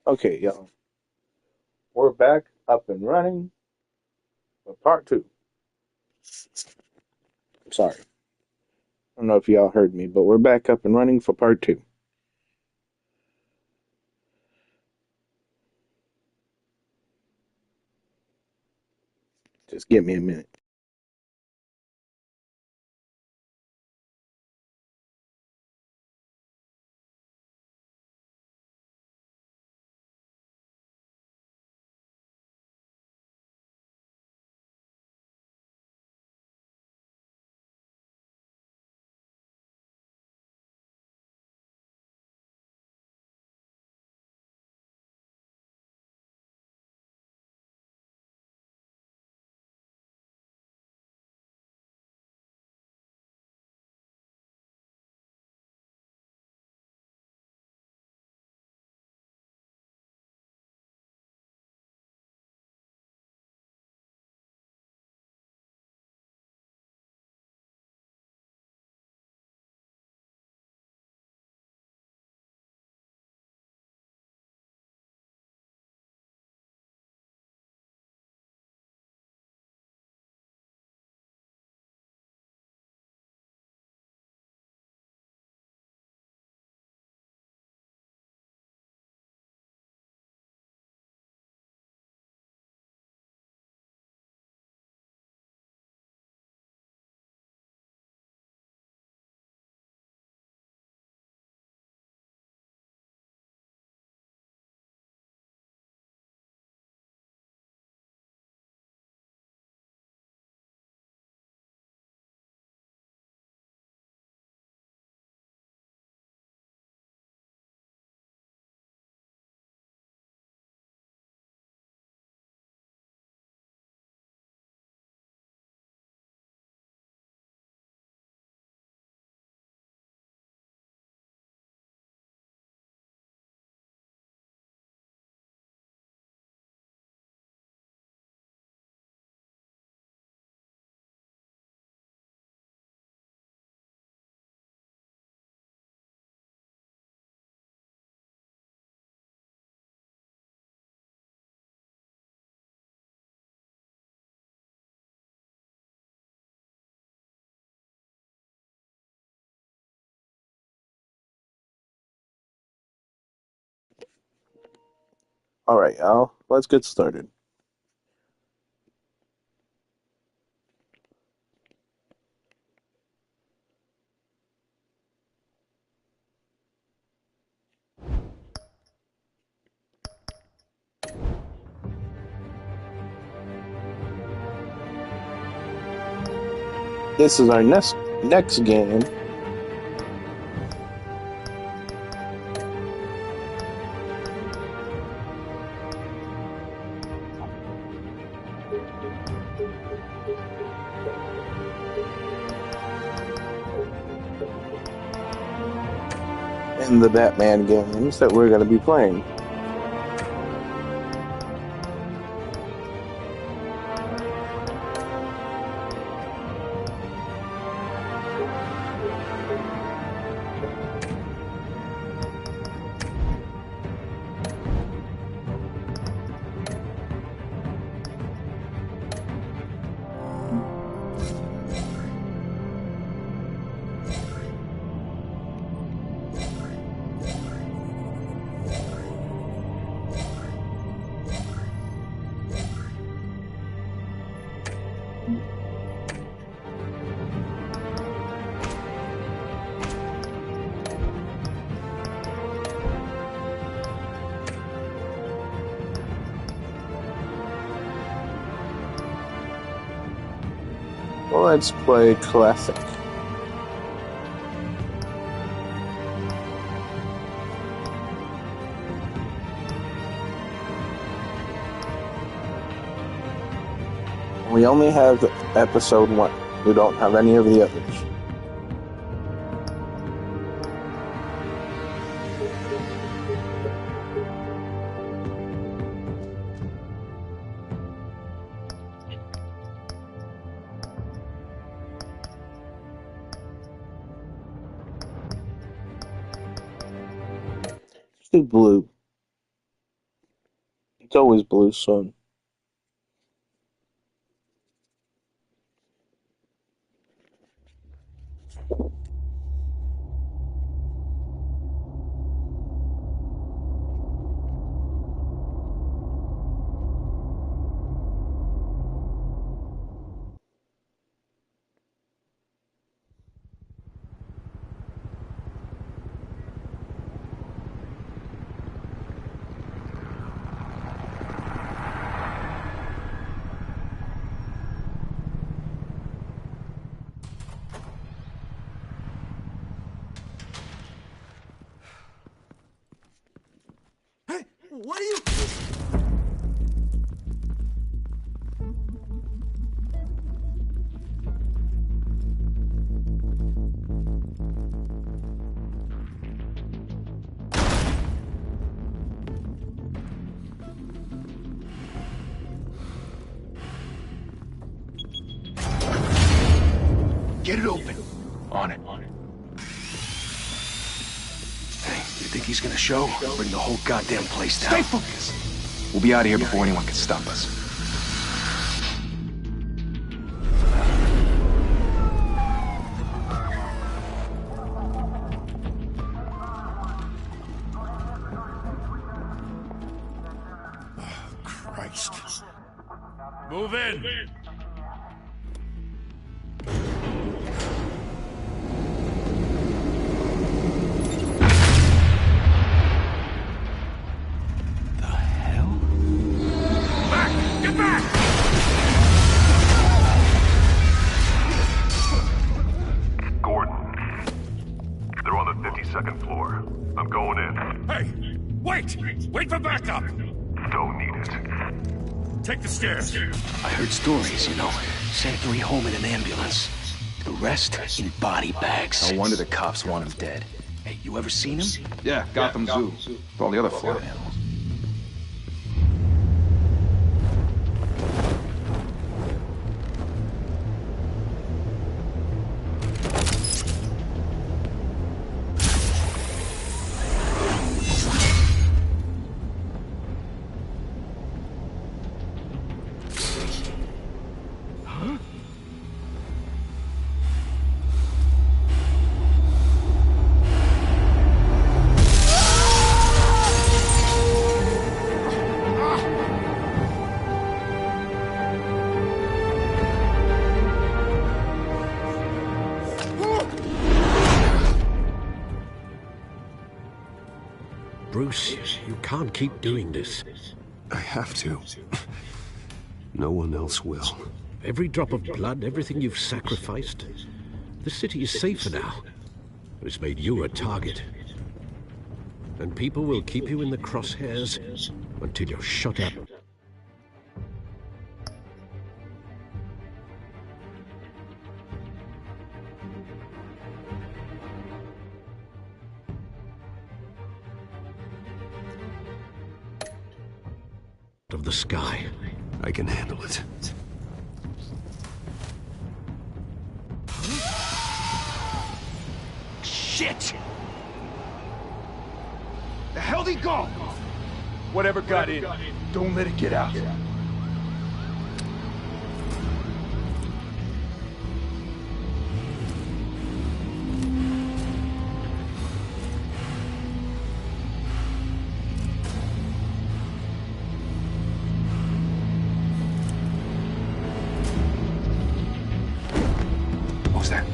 Okay, y'all. We're back up and running for part two. Sorry. I don't know if y'all heard me, but we're back up and running for part two. Just give me a minute. All right, y'all. Let's get started. This is our next game. In the Batman games that we're going to be playing. Well, let's play Classic. We only have episode 1. We don't have any of the others. Let's do blue. It's always blue, son. What are you... Get it open. On it. Hey, you think he's gonna show? Bring the whole goddamn place down. Stay focused. We'll be out of here before anyone can stop us. Christ. Move in! The hell? Back! Get back! Gordon. They're on the 52nd floor. I'm going in. Hey! Wait! Wait for backup! Don't need it. Take the stairs. I heard stories, you know. Sent 3 home in an ambulance. The rest in body bags. No wonder the cops want him dead. Hey, you ever seen him? Yeah, Gotham Zoo. With all the other floor animals. Bruce, you can't keep doing this. I have to. No one else will. Every drop of blood, everything you've sacrificed. The city is safer now. It's made you a target. And people will keep you in the crosshairs until you're shut up. Of the sky. I can handle it. Shit! The hell'd he go? Whatever got in, don't let it get out. What was that?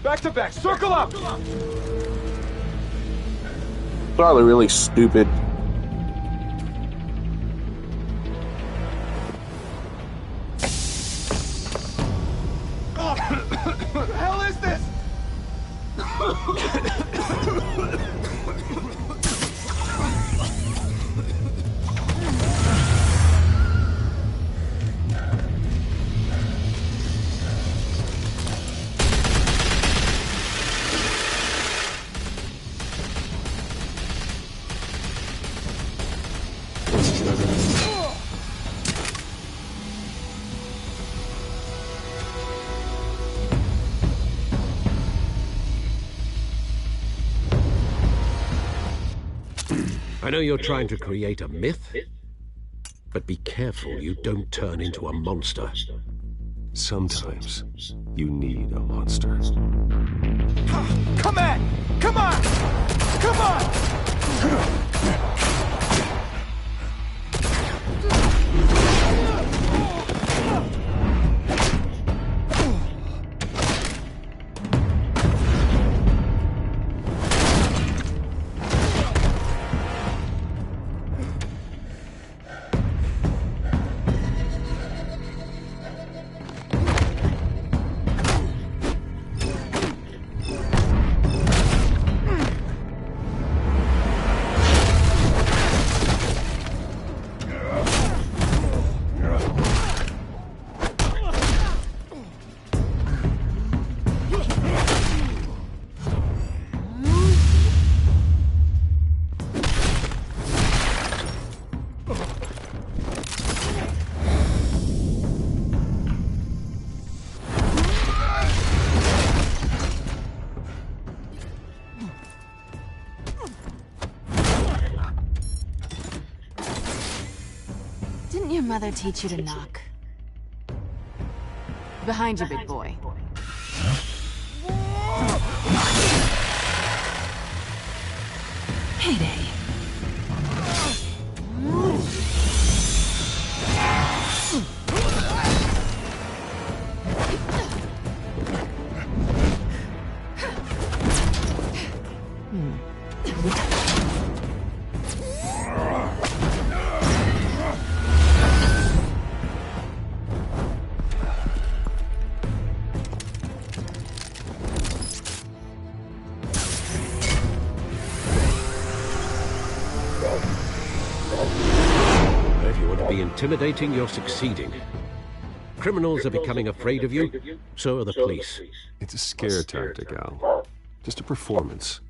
Back to back, circle up! Probably really stupid. What the hell is this? I know you're trying to create a myth, but be careful you don't turn into a monster. Sometimes you need a monster. Come at! Come on! Come on! Didn't your mother teach you to knock? Behind you, big boy. Payday. If you want to be intimidating, you're succeeding. Criminals are becoming afraid of you, so are the police. It's a scare tactic, Al. Just a performance.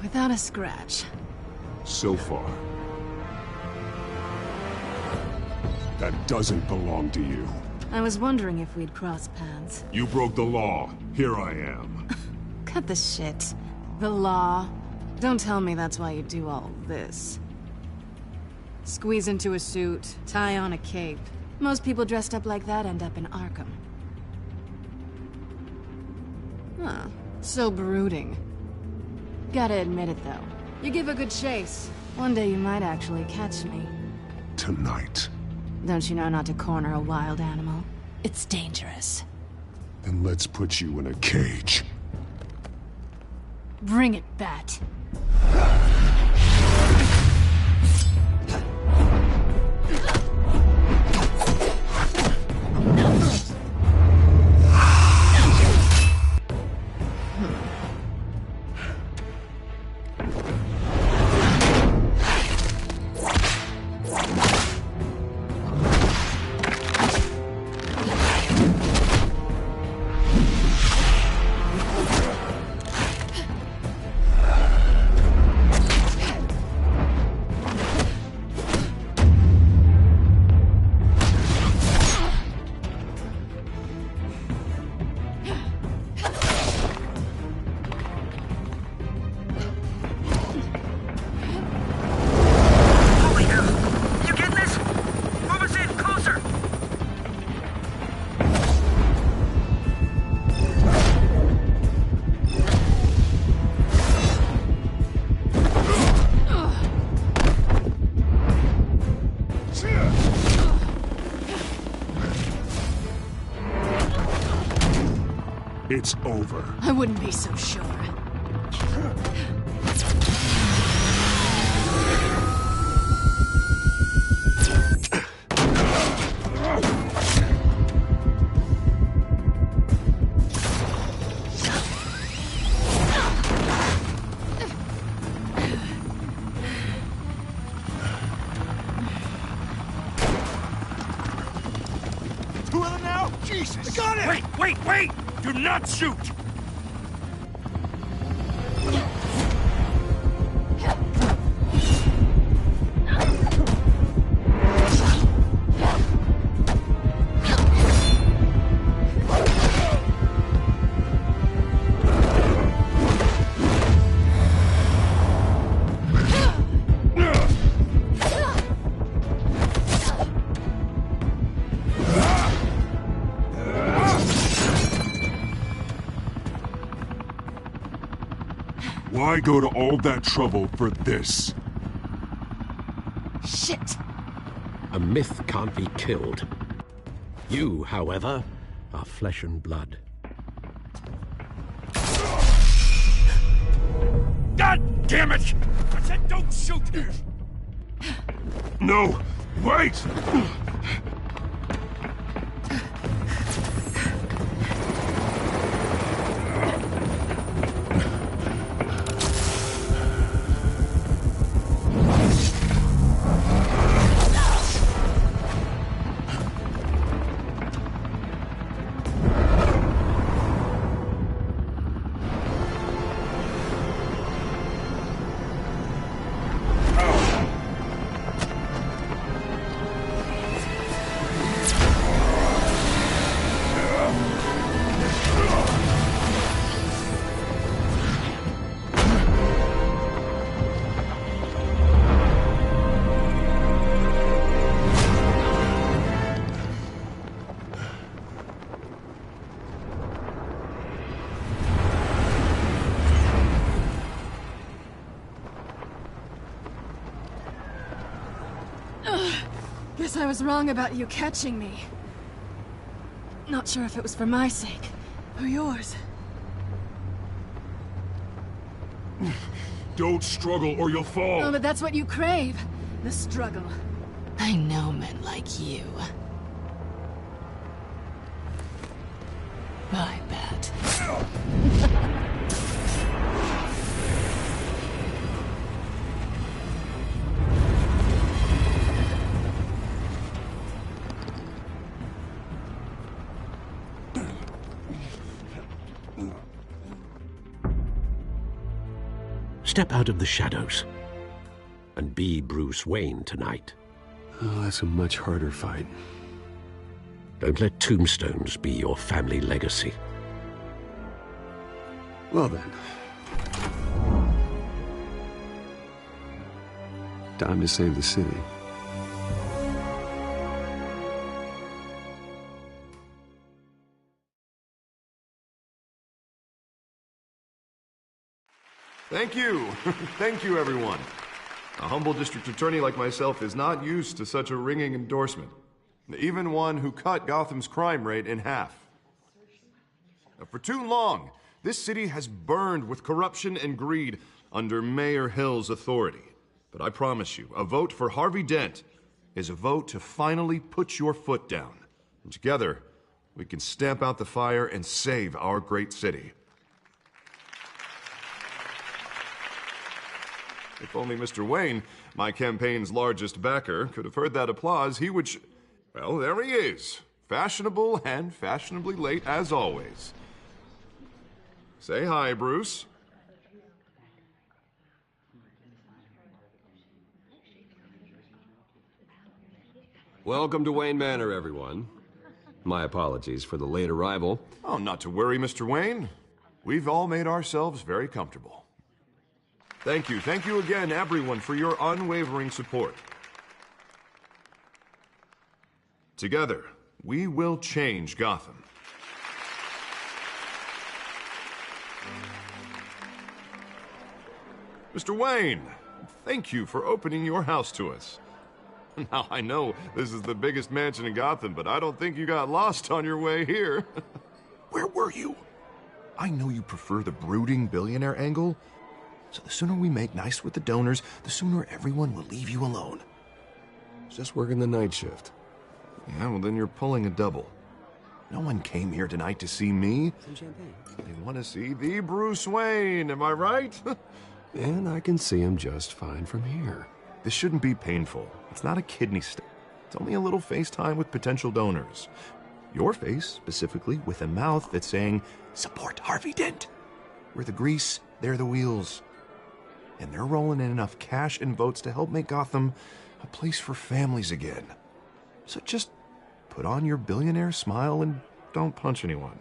Without a scratch. So far. That doesn't belong to you. I was wondering if we'd cross paths. You broke the law. Here I am. Cut the shit. The law. Don't tell me that's why you do all this. Squeeze into a suit, tie on a cape. Most people dressed up like that end up in Arkham. Huh. So brooding. Gotta admit it, though. You give a good chase. One day you might actually catch me. Tonight. Don't you know not to corner a wild animal? It's dangerous. Then let's put you in a cage. Bring it, Bat. It's over. I wouldn't be so sure. Two of them now? Jesus! I got it! Wait! Do not shoot! Why go to all that trouble for this? Shit! A myth can't be killed. You, however, are flesh and blood. God damn it! I said don't shoot! No! Wait! Guess I was wrong about you catching me. Not sure if it was for my sake, or yours. Don't struggle or you'll fall! Oh, but that's what you crave. The struggle. I know men like you. I bet. Step out of the shadows and be Bruce Wayne tonight. Oh, that's a much harder fight. Don't let tombstones be your family legacy. Well then. Time to save the city. Thank you. Thank you, everyone. A humble district attorney like myself is not used to such a ringing endorsement. Even one who cut Gotham's crime rate in half. For too long, this city has burned with corruption and greed under Mayor Hill's authority. But I promise you, a vote for Harvey Dent is a vote to finally put your foot down. And together, we can stamp out the fire and save our great city. If only Mr. Wayne, my campaign's largest backer, could have heard that applause, he would well, there he is. Fashionable and fashionably late as always. Say hi, Bruce. Welcome to Wayne Manor, everyone. My apologies for the late arrival. Oh, not to worry, Mr. Wayne. We've all made ourselves very comfortable. Thank you again, everyone, for your unwavering support. Together, we will change Gotham. Mr. Wayne, thank you for opening your house to us. Now, I know this is the biggest mansion in Gotham, but I don't think you got lost on your way here. Where were you? I know you prefer the brooding billionaire angle, so the sooner we make nice with the donors, the sooner everyone will leave you alone. Just working the night shift. Yeah, well then you're pulling a double. No one came here tonight to see me. Some champagne. They want to see the Bruce Wayne, am I right? And I can see him just fine from here. This shouldn't be painful. It's not a kidney stone. It's only a little FaceTime with potential donors. Your face, specifically, with a mouth that's saying, support Harvey Dent. We're the grease, they're the wheels. And they're rolling in enough cash and votes to help make Gotham a place for families again. So just put on your billionaire smile and don't punch anyone.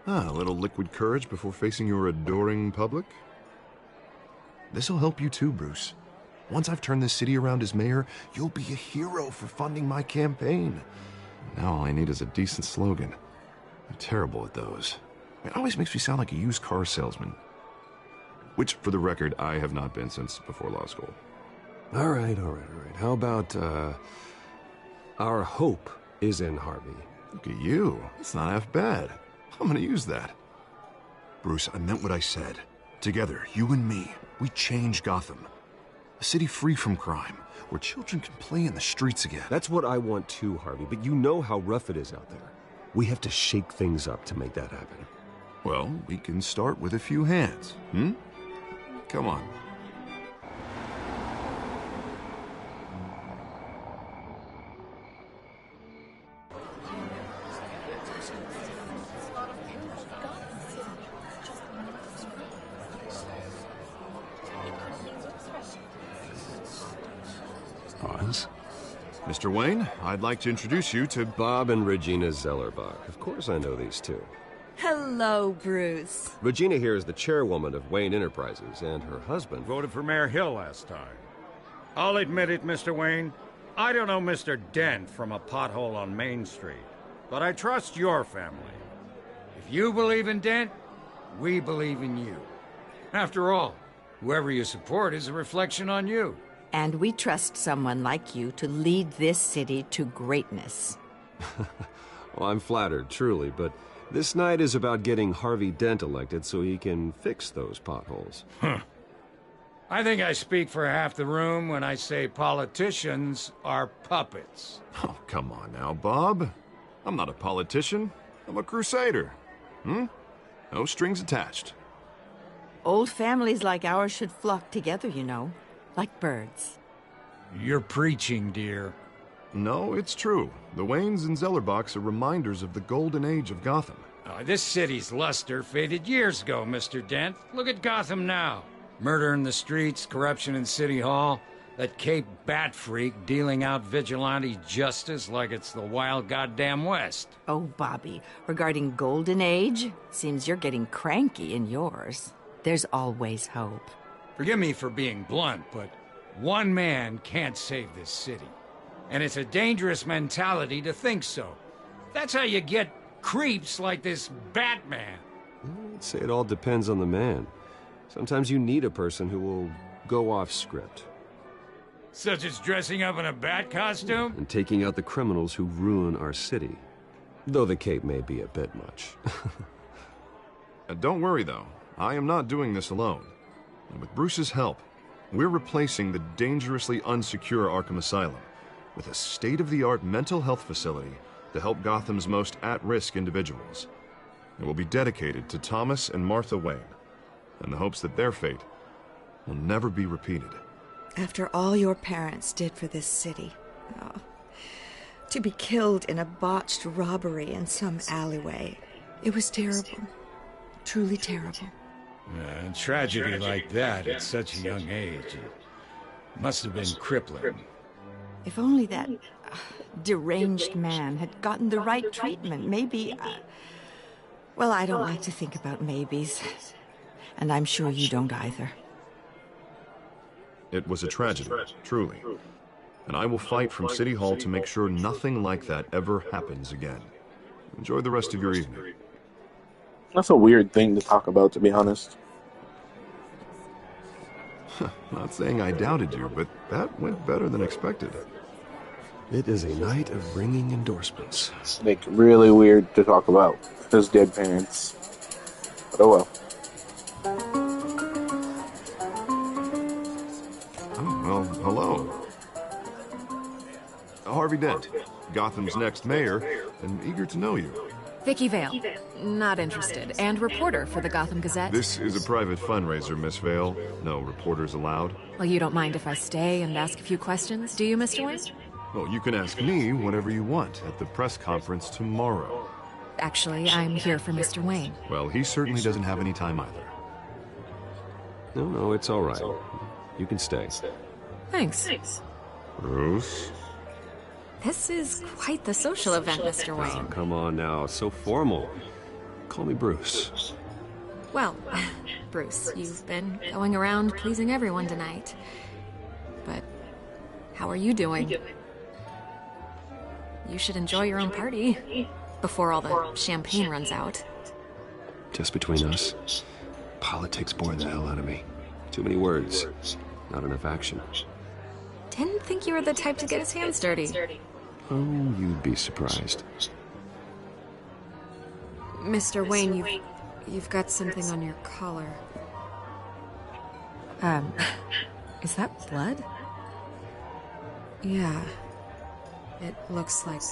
A little liquid courage before facing your adoring public. This'll help you too, Bruce. Once I've turned this city around as mayor, you'll be a hero for funding my campaign. Now all I need is a decent slogan. I'm terrible at those. It always makes me sound like a used car salesman. Which, for the record, I have not been since before law school. All right. How about, our hope is in Harvey. Look at you. It's not half bad. I'm gonna use that. Bruce, I meant what I said. Together, you and me, we change Gotham. A city free from crime, where children can play in the streets again. That's what I want too, Harvey, but you know how rough it is out there. We have to shake things up to make that happen. Well, we can start with a few hands, Come on. Mr. Wayne, I'd like to introduce you to Bob and Regina Zellerbach. Of course I know these two. Hello, Bruce. Regina here is the chairwoman of Wayne Enterprises, and her husband Voted for Mayor Hill last time. I'll admit it, Mr. Wayne. I don't know Mr. Dent from a pothole on Main Street, but I trust your family. If you believe in Dent, we believe in you. After all, whoever you support is a reflection on you. And we trust someone like you to lead this city to greatness. Well, I'm flattered, truly, but this night is about getting Harvey Dent elected so he can fix those potholes. I think I speak for half the room when I say politicians are puppets. Oh, come on now, Bob. I'm not a politician. I'm a crusader. No strings attached. Old families like ours should flock together, you know, like birds. You're preaching, dear. No, it's true. The Waynes and Zellerbachs are reminders of the golden age of Gotham. This city's luster faded years ago, Mr. Dent. Look at Gotham now. Murder in the streets, corruption in City Hall, that Cape Bat freak dealing out vigilante justice like it's the wild goddamn West. Oh, Bobby, regarding Golden Age, seems you're getting cranky in yours. There's always hope. Forgive me for being blunt, but one man can't save this city. And it's a dangerous mentality to think so. That's how you get creeps like this Batman. I'd say it all depends on the man. Sometimes you need a person who will go off script. Such as dressing up in a bat costume? And taking out the criminals who ruin our city. Though the cape may be a bit much. Don't worry, though. I am not doing this alone. And with Bruce's help, we're replacing the dangerously unsecure Arkham Asylum with a state-of-the-art mental health facility to help Gotham's most at-risk individuals. It will be dedicated to Thomas and Martha Wayne, in the hopes that their fate will never be repeated. After all your parents did for this city, to be killed in a botched robbery in some alleyway, it was terrible. Truly terrible. A tragedy like that at such a young age, it must have been crippling. If only that deranged man had gotten the right treatment, maybe... well, I don't like to think about maybes. And I'm sure you don't either. It was a tragedy, truly. And I will fight from City Hall to make sure nothing like that ever happens again. Enjoy the rest of your evening. That's a weird thing to talk about, to be honest. Not saying I doubted you, but that went better than expected. It is a night of ringing endorsements. Like, really weird to talk about his dead parents. But oh well. Oh, well, hello. Harvey Dent, Gotham's next mayor, and eager to know you. Vicky Vale. Not interested. And reporter for the Gotham Gazette. This is a private fundraiser, Miss Vale. No reporters allowed. Well, you don't mind if I stay and ask a few questions, do you, Mr. Wayne? Well, you can ask me whatever you want at the press conference tomorrow. Actually, I'm here for Mr. Wayne. Well, he certainly doesn't have any time either. No, it's all right. You can stay. Thanks. Bruce? This is quite the social event, Mr. Wayne. Oh, come on now, so formal. Call me Bruce. Well, Bruce, you've been going around pleasing everyone tonight. But how are you doing? You should enjoy your own party before all the champagne runs out. Just between us, Politics bore the hell out of me. Too many words, not enough action. Didn't think you were the type to get his hands dirty. Oh, you'd be surprised. Mr. Wayne, you've got something on your collar. Is that blood? Yeah. It looks like...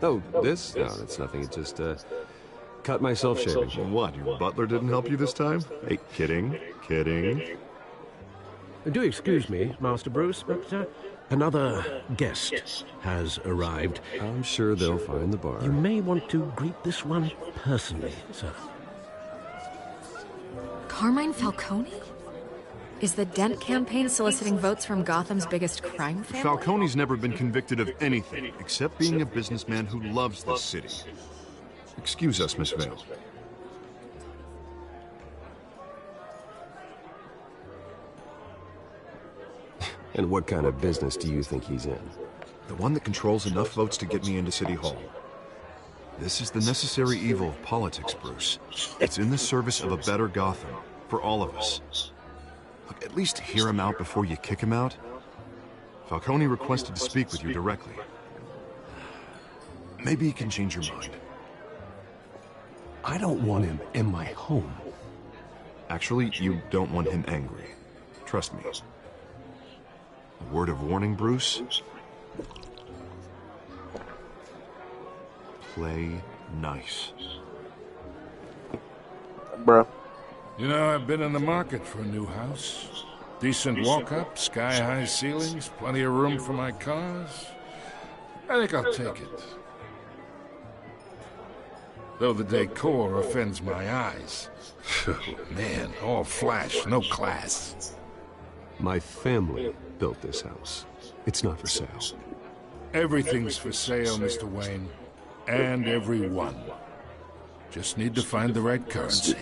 Oh, this? No, that's nothing. It just, cut myself shaving. What, your butler didn't help you this time? Hey, kidding. Do excuse me, Master Bruce, but another guest has arrived. I'm sure they'll find the bar. You may want to greet this one personally, sir. Carmine Falcone? Is the Dent campaign soliciting votes from Gotham's biggest crime family? Falcone's never been convicted of anything except being a businessman who loves this city. Excuse us, Miss Vale. And what kind of business do you think he's in? The one that controls enough votes to get me into City Hall. This is the necessary evil of politics, Bruce. It's in the service of a better Gotham, for all of us. Look, at least hear him out before you kick him out. Falcone requested to speak with you directly. Maybe he can change your mind. I don't want him in my home. Actually, you don't want him angry. Trust me. A word of warning, Bruce. Play nice. Bruh. You know, I've been in the market for a new house. Decent walk-up, sky-high ceilings, plenty of room for my cars. I think I'll take it. Though the decor offends my eyes. Man, all flash, no class. My family built this house. It's not for sale. Everything's for sale, Mr. Wayne. And everyone. Just need to find the right currency.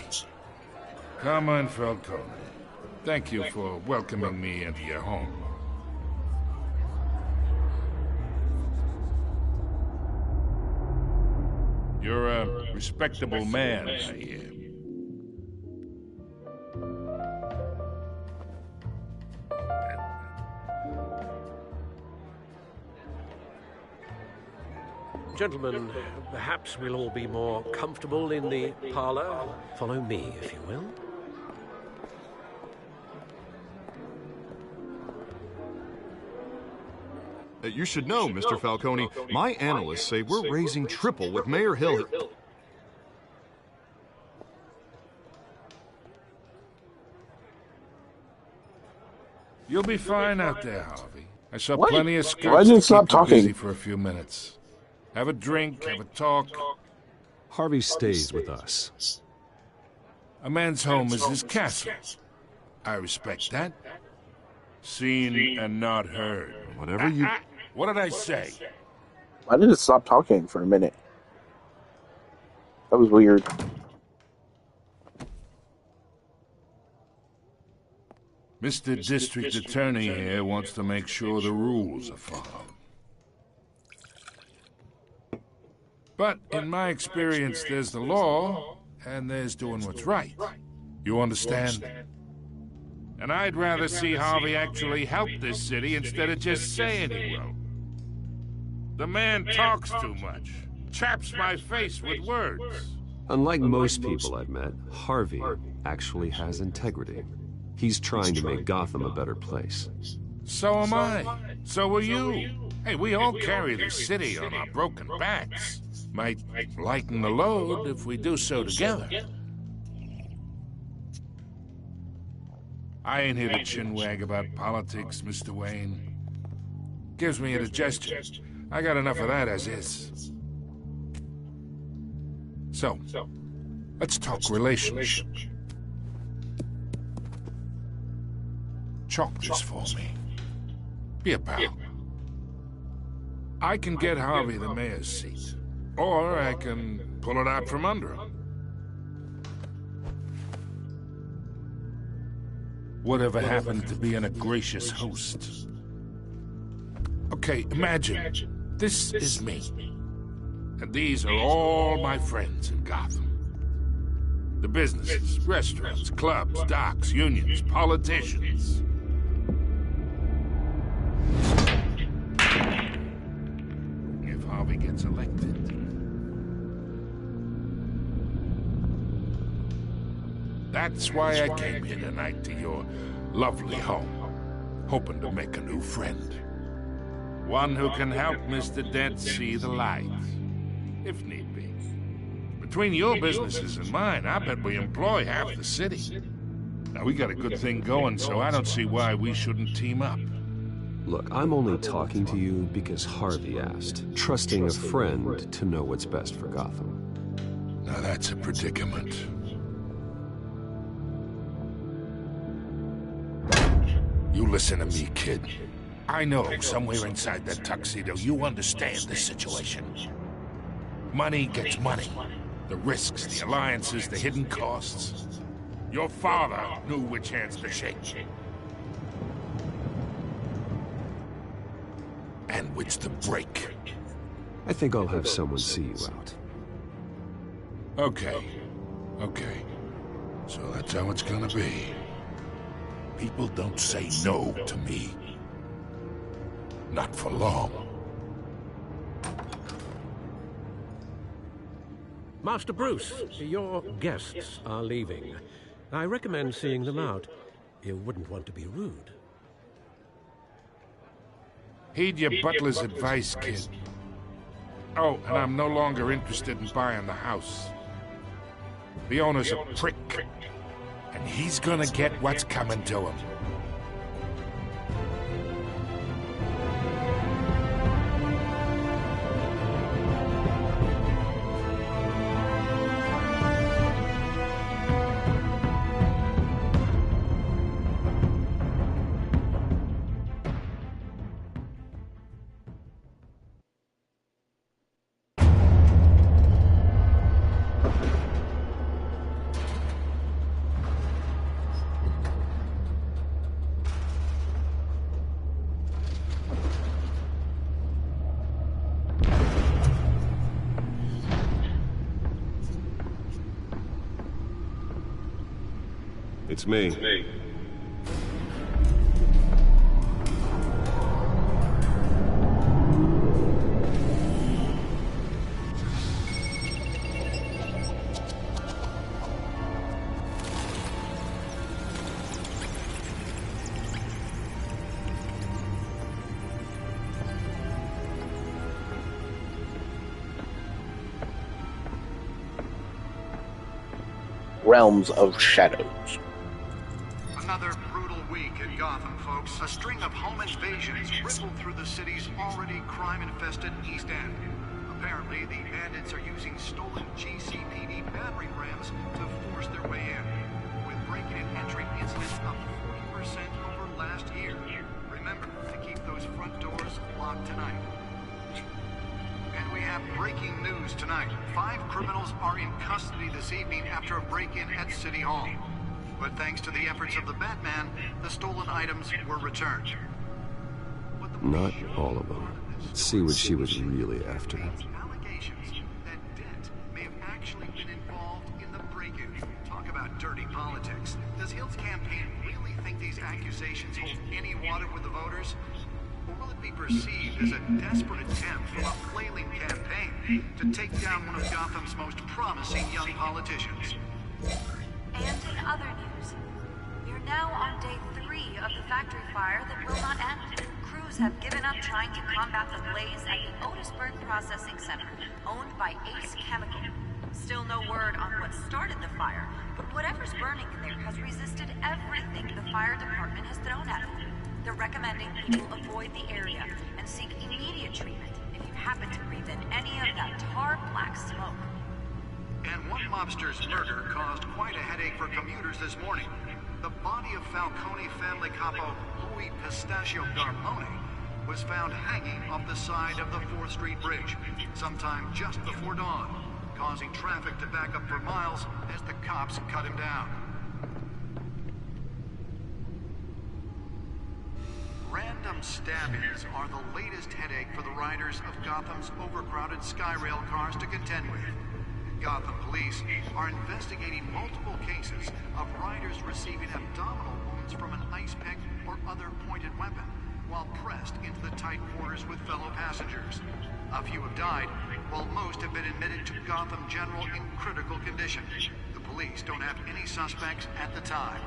Carmine Falcone, thank you for welcoming me into your home. You're a respectable man, I hear. Gentlemen, perhaps we'll all be more comfortable in the parlor. Follow me, if you will. You should know, Mr. Falcone, my analysts say we're raising triple with Mayor Hill. You'll be fine out there, Harvey. I saw What? plenty of skirts Why did you to stop keep you talking? busy for a few minutes. Have a drink, have a talk. Harvey stays with us. A man's home is his castle. I respect that. Seen and not heard. Whatever you... What did I say? Why did it stop talking for a minute? That was weird. Mr. District Attorney here wants to make sure the rules are followed. But in my experience, there's the law, and there's doing what's right. You understand? And I'd rather see Harvey actually help this city instead of just saying he will. The man talks too much. Chaps my face with words. Unlike most people I've met, Harvey actually has integrity. He's trying to make Gotham a better place. So am I. So are you. Hey, we all carry the city on our broken backs. Might lighten the load if we do so together. I ain't here to chinwag about politics, Mr. Wayne. Gives me indigestion. I got enough of that as is. So, let's talk relationship. Chalk this for me. Be a pal. I can get Harvey the mayor's seat, or I can pull it out from under him. Whatever happened to being a gracious host? Okay, imagine this is me, and these are all my friends in Gotham. The businesses, restaurants, clubs, docks, unions, politicians. If Harvey gets elected. That's why I came here tonight to your lovely home, hoping to make a new friend. One who can help Mr. Dent see the light, if need be. Between your businesses and mine, I bet we employ half the city. Now, we got a good thing going, so I don't see why we shouldn't team up. Look, I'm only talking to you because Harvey asked, trusting a friend to know what's best for Gotham. Now that's a predicament. You listen to me, kid. I know somewhere inside that tuxedo you understand the situation. Money gets money. The risks, the alliances, the hidden costs. Your father knew which hands to shake. And which to break. I think I'll have someone see you out. Okay. So that's how it's gonna be. People don't say no to me. Not for long. Master Bruce, your guests are leaving. I recommend seeing them out. You wouldn't want to be rude. Heed your butler's advice, kid. Oh, and I'm no longer interested in buying the house. The owner's a prick. And he's gonna get what's coming to him. It's me. Realms of Shadows. Another brutal week in Gotham, folks. A string of home invasions rippled through the city's already crime-infested East End. Apparently, the bandits are using stolen GCPD battering rams to force their way in, with break-in and entry incidents up 40% over last year. Remember to keep those front doors locked tonight. And we have breaking news tonight. 5 criminals are in custody this evening after a break-in at City Hall. But thanks to the efforts of the Batman, the stolen items were returned. Not all of them. Let's see what she was really after. Allegations that Dent may have actually been involved in the break-in. Talk about dirty politics. Does Hill's campaign really think these accusations hold any water with the voters? Or will it be perceived as a desperate attempt from a flailing campaign to take down one of Gotham's most promising young politicians? And in other news, we're now on day 3 of the factory fire that will not end. Crews have given up trying to combat the blaze at the Otisburg Processing Center, owned by Ace Chemical. Still no word on what started the fire, but whatever's burning in there has resisted everything the fire department has thrown at it. They're recommending people avoid the area and seek immediate treatment if you happen to breathe in any of that tar black smoke. And one mobster's murder caused quite a headache for commuters this morning. The body of Falcone family capo Louis Pistachio Garmone was found hanging off the side of the 4th Street Bridge sometime just before dawn, causing traffic to back up for miles as the cops cut him down. Random stabbings are the latest headache for the riders of Gotham's overcrowded Skyrail cars to contend with. Gotham police are investigating multiple cases of riders receiving abdominal wounds from an ice pick or other pointed weapon while pressed into the tight quarters with fellow passengers. A few have died, while most have been admitted to Gotham General in critical condition. The police don't have any suspects at the time.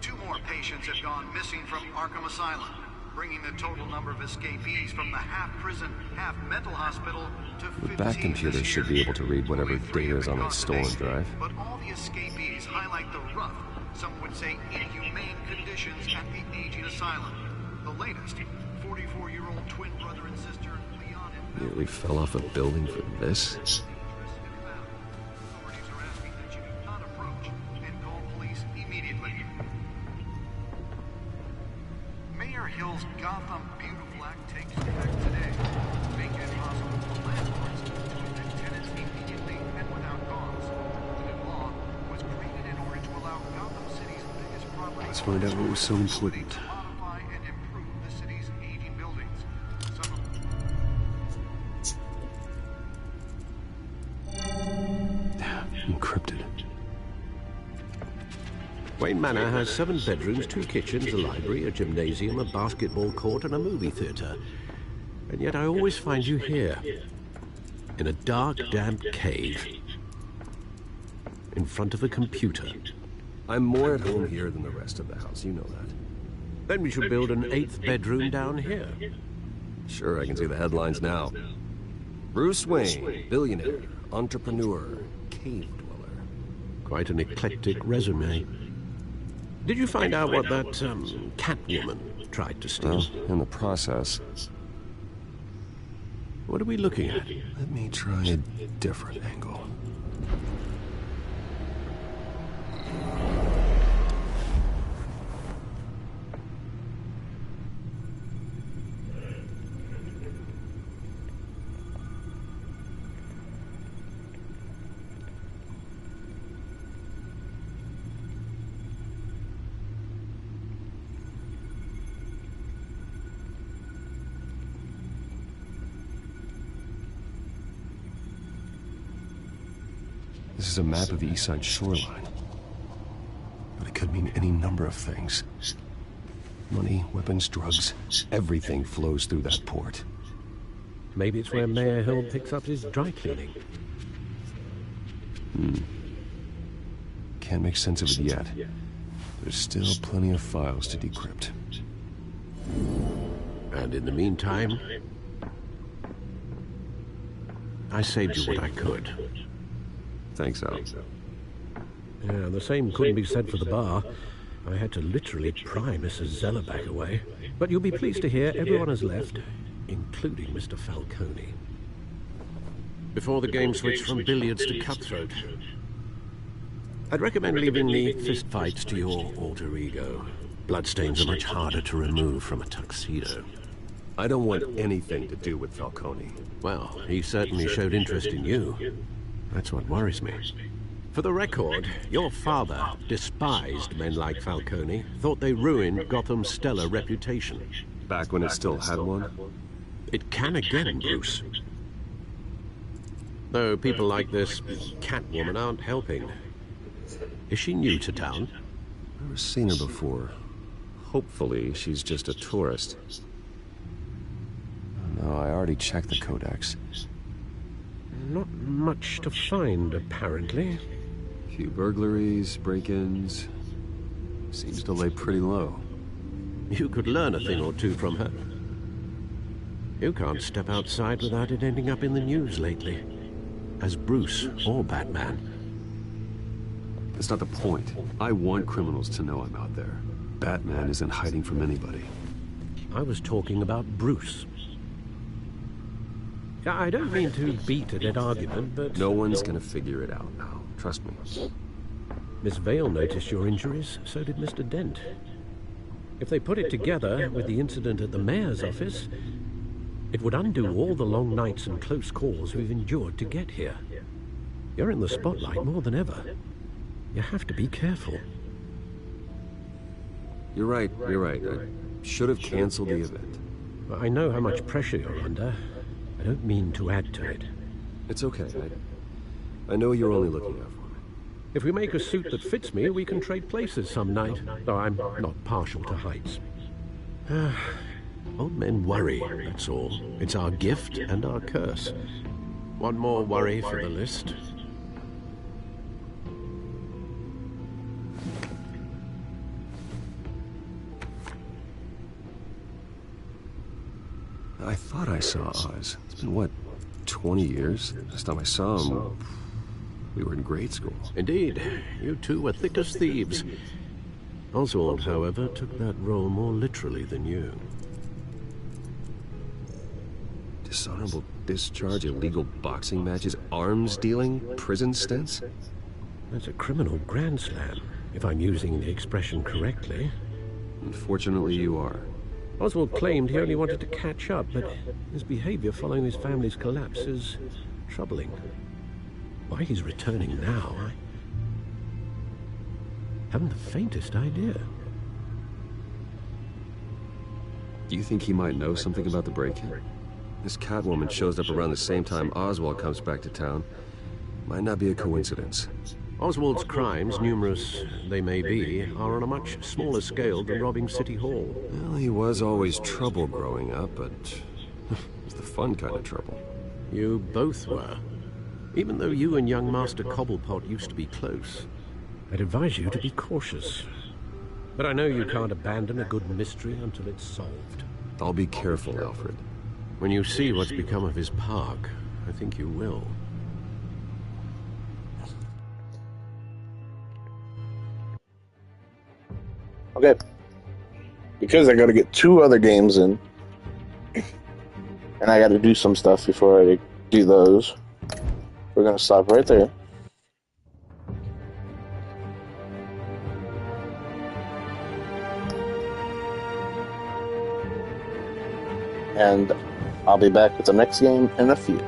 2 more patients have gone missing from Arkham Asylum, bringing the total number of escapees from the half-prison, half-mental hospital to 15 Bat computer should be able to read whatever data is on that stolen drive. But all the escapees highlight the rough, some would say inhumane conditions at the aging asylum. The latest, 44-year-old twin brother and sister, Leon and Nearly fell off a building for this? Authorities are asking that you do not approach and call police immediately. Mayor Hill's Gotham Beautiful Act takes effect today, making it possible for landlords to evict tenants immediately and without cause. The new law was created in order to allow Gotham City's biggest property Let's find out what was so important. to modify and improve the city's aging buildings. Some of Encrypted. Wayne Manor has 7 bedrooms, 2 kitchens, a library, a gymnasium, a basketball court, and a movie theater. And yet I always find you here, in a dark, damp cave, in front of a computer. I'm more at home here than the rest of the house, you know that. Then we should build an 8th bedroom down here. Sure, I can see the headlines now. Bruce Wayne, billionaire, entrepreneur, cave dweller. Quite an eclectic resume. Did you find out what that, Catwoman tried to steal? Well, in the process. What are we looking at? Let me try a different angle. This is a map of the East Side shoreline. But it could mean any number of things. Money, weapons, drugs, everything flows through that port. Maybe it's where Mayor Hill picks up his dry cleaning. Can't make sense of it yet. There's still plenty of files to decrypt. And in the meantime, I saved you what I could. Thanks, Al. Yeah, the same couldn't be said for the bar. I had to literally pry Mrs. Zellerback away. But you'll be pleased to hear everyone has left, including Mr. Falcone. Before the game switched from billiards to cutthroat. I'd recommend leaving the fistfights to your alter ego. Bloodstains are much harder to remove from a tuxedo. I don't want anything to do with Falcone. Well, he certainly showed interest in you. That's what worries me. For the record, your father despised men like Falcone, thought they ruined Gotham's stellar reputation. Back when it still had one? It can again, Bruce. Though people like this Catwoman aren't helping. Is she new to town? Never seen her before. Hopefully, she's just a tourist. No, I already checked the codex. Not much to find, apparently. Few burglaries, break-ins. Seems to lay pretty low. You could learn a thing or two from her. You can't step outside without it ending up in the news lately. As Bruce or Batman. That's not the point. I want criminals to know I'm out there. Batman isn't hiding from anybody. I was talking about Bruce. I don't mean to beat a dead argument, but... No one's gonna figure it out now. Trust me. Miss Vale noticed your injuries, so did Mr. Dent. If they put it together with the incident at the mayor's office, it would undo all the long nights and close calls we've endured to get here. You're in the spotlight more than ever. You have to be careful. You're right. I should have canceled the event. I know how much pressure you're under. I don't mean to add to it. It's okay. I know you're only looking out for me. If we make a suit that fits me, we can trade places some night, though I'm not partial to heights. Old men worry, that's all. It's our gift and our curse. One more worry for the list. I thought I saw Oz. It's been, what, 20 years? Last time I saw him, we were in grade school. Indeed. You two were thick as thieves. Oswald, however, took that role more literally than you. Dishonorable discharge, illegal boxing matches, arms dealing, prison stints? That's a criminal grand slam, if I'm using the expression correctly. Unfortunately, you are. Oswald claimed he only wanted to catch up, but his behavior following his family's collapse is troubling. Why he's returning now, I haven't the faintest idea. Do you think he might know something about the break-in? This Catwoman shows up around the same time Oswald comes back to town. Might not be a coincidence. Oswald's crimes, numerous they may be, are on a much smaller scale than robbing City Hall. Well, he was always trouble growing up, but it was the fun kind of trouble. You both were. Even though you and young Master Cobblepot used to be close, I'd advise you to be cautious. But I know you can't abandon a good mystery until it's solved. I'll be careful, Alfred. When you see what's become of his park, I think you will. Okay. Because I gotta get 2 other games in, and I gotta do some stuff before I do those, we're gonna stop right there. And I'll be back with the next game in a few.